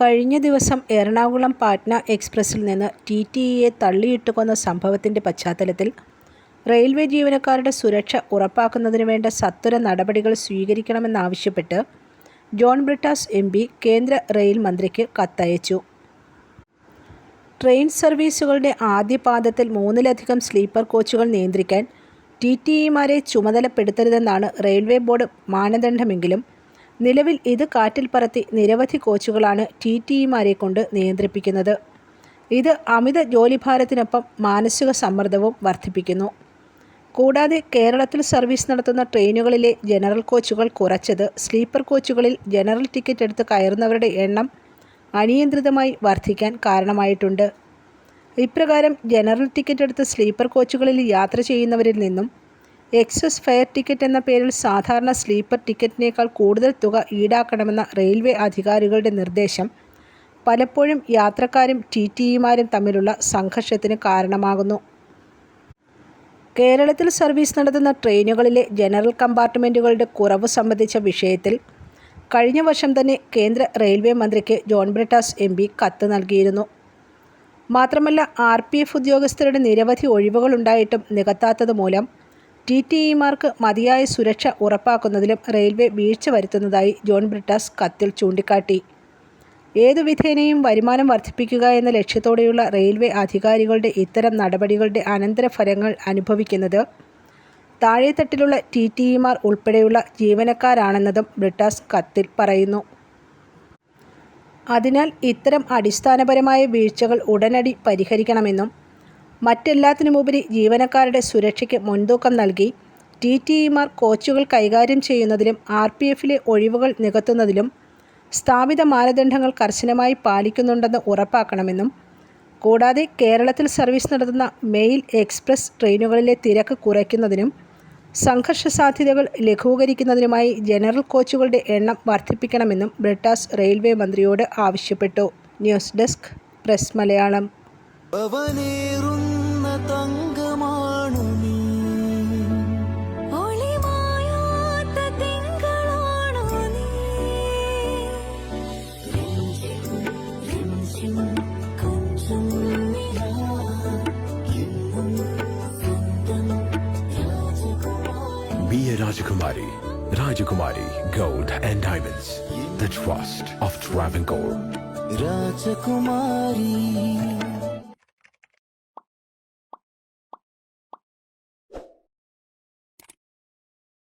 കഴിഞ്ഞ ദിവസം എറണാകുളം പാറ്റ്ന എക്സ്പ്രസിൽ നിന്ന് TTEയെ തള്ളിയിട്ടു കൊന്ന സംഭവത്തിൻ്റെ പശ്ചാത്തലത്തിൽ റെയിൽവേ ജീവനക്കാരുടെ സുരക്ഷ ഉറപ്പാക്കുന്നതിന് വേണ്ട സത്വര നടപടികൾ സ്വീകരിക്കണമെന്നാവശ്യപ്പെട്ട് ജോൺ ബ്രിട്ടാസ് MP കേന്ദ്ര റെയിൽ മന്ത്രിക്ക് കത്തയച്ചു. ട്രെയിൻ സർവീസുകളുടെ ആദ്യ പാദത്തിൽ 3-ലധികം സ്ലീപ്പർ കോച്ചുകൾ നിയന്ത്രിക്കാൻ TTEമാരെ ചുമതലപ്പെടുത്തരുതെന്നാണ് റെയിൽവേ ബോർഡ് മാനദണ്ഡമെങ്കിലും നിലവിൽ ഇത് കാറ്റിൽ പറത്തി നിരവധി കോച്ചുകളാണ് TTEമാരെ കൊണ്ട് നിയന്ത്രിപ്പിക്കുന്നത്. ഇത് അമിത ജോലിഭാരത്തിനൊപ്പം മാനസിക സമ്മർദ്ദവും വർദ്ധിപ്പിക്കുന്നു. കൂടാതെ കേരളത്തിൽ സർവീസ് നടത്തുന്ന ട്രെയിനുകളിലെ ജനറൽ കോച്ചുകൾ കുറച്ചത് സ്ലീപ്പർ കോച്ചുകളിൽ ജനറൽ ടിക്കറ്റ് എടുത്ത് കയറുന്നവരുടെ എണ്ണം അനിയന്ത്രിതമായി വർദ്ധിക്കാൻ കാരണമായിട്ടുണ്ട്. ഇപ്രകാരം ജനറൽ ടിക്കറ്റ് എടുത്ത് സ്ലീപ്പർ കോച്ചുകളിൽ യാത്ര ചെയ്യുന്നവരിൽ നിന്നും എക്സസ് ഫെയർ ടിക്കറ്റ് എന്ന പേരിൽ സാധാരണ സ്ലീപ്പർ ടിക്കറ്റിനേക്കാൾ കൂടുതൽ തുക ഈടാക്കണമെന്ന റെയിൽവേ അധികാരികളുടെ നിർദ്ദേശം പലപ്പോഴും യാത്രക്കാരും TTEമാരും തമ്മിലുള്ള സംഘർഷത്തിന് കാരണമാകുന്നു. കേരളത്തിൽ സർവീസ് നടത്തുന്ന ട്രെയിനുകളിലെ ജനറൽ കമ്പാർട്ട്മെൻറ്റുകളുടെ കുറവ് സംബന്ധിച്ച വിഷയത്തിൽ കഴിഞ്ഞ വർഷം തന്നെ കേന്ദ്ര റെയിൽവേ മന്ത്രിക്ക് ജോൺ ബ്രിട്ടാസ് MP കത്ത് നൽകിയിരുന്നു. മാത്രമല്ല RPF ഉദ്യോഗസ്ഥരുടെ നിരവധി ഒഴിവുകളുണ്ടായിട്ടും നികത്താത്തത് മൂലം TTEമാർക്ക് മതിയായ സുരക്ഷ ഉറപ്പാക്കുന്നതിലും റെയിൽവേ വീഴ്ച വരുത്തുന്നതായി ജോൺ ബ്രിട്ടാസ് കത്തിൽ ചൂണ്ടിക്കാട്ടി. ഏതു വിധേനയും വരുമാനം വർദ്ധിപ്പിക്കുക എന്ന ലക്ഷ്യത്തോടെയുള്ള റെയിൽവേ അധികാരികളുടെ ഇത്തരം നടപടികളുടെ അനന്തരഫലങ്ങൾ അനുഭവിക്കുന്നത് താഴെത്തട്ടിലുള്ള TTEമാർ ഉൾപ്പെടെയുള്ള ജീവനക്കാരാണെന്നതും ബ്രിട്ടാസ് കത്തിൽ പറയുന്നു. അതിനാൽ ഇത്തരം അടിസ്ഥാനപരമായ വീഴ്ചകൾ ഉടനടി പരിഹരിക്കണമെന്നും മറ്റെല്ലാത്തിനുമുപരി ജീവനക്കാരുടെ സുരക്ഷയ്ക്ക് മുൻതൂക്കം നൽകി TTEമാർ കോച്ചുകൾ കൈകാര്യം ചെയ്യുന്നതിലും RPFലെ ഒഴിവുകൾ നികത്തുന്നതിലും സ്ഥാപിത മാനദണ്ഡങ്ങൾ കർശനമായി പാലിക്കുന്നുണ്ടെന്ന് ഉറപ്പാക്കണമെന്നും കൂടാതെ കേരളത്തിൽ സർവീസ് നടത്തുന്ന മെയിൽ എക്സ്പ്രസ് ട്രെയിനുകളിലെ തിരക്ക് കുറയ്ക്കുന്നതിനും സംഘർഷ സാധ്യതകൾ ലഘൂകരിക്കുന്നതിനുമായി ജനറൽ കോച്ചുകളുടെ എണ്ണം വർദ്ധിപ്പിക്കണമെന്നും ബ്രിട്ടാസ് റെയിൽവേ മന്ത്രിയോട് ആവശ്യപ്പെട്ടു. News desk press Malayalam. Be a Rajakumari. Rajakumari Gold and Diamonds. The trust of Travancore. Rajakumari.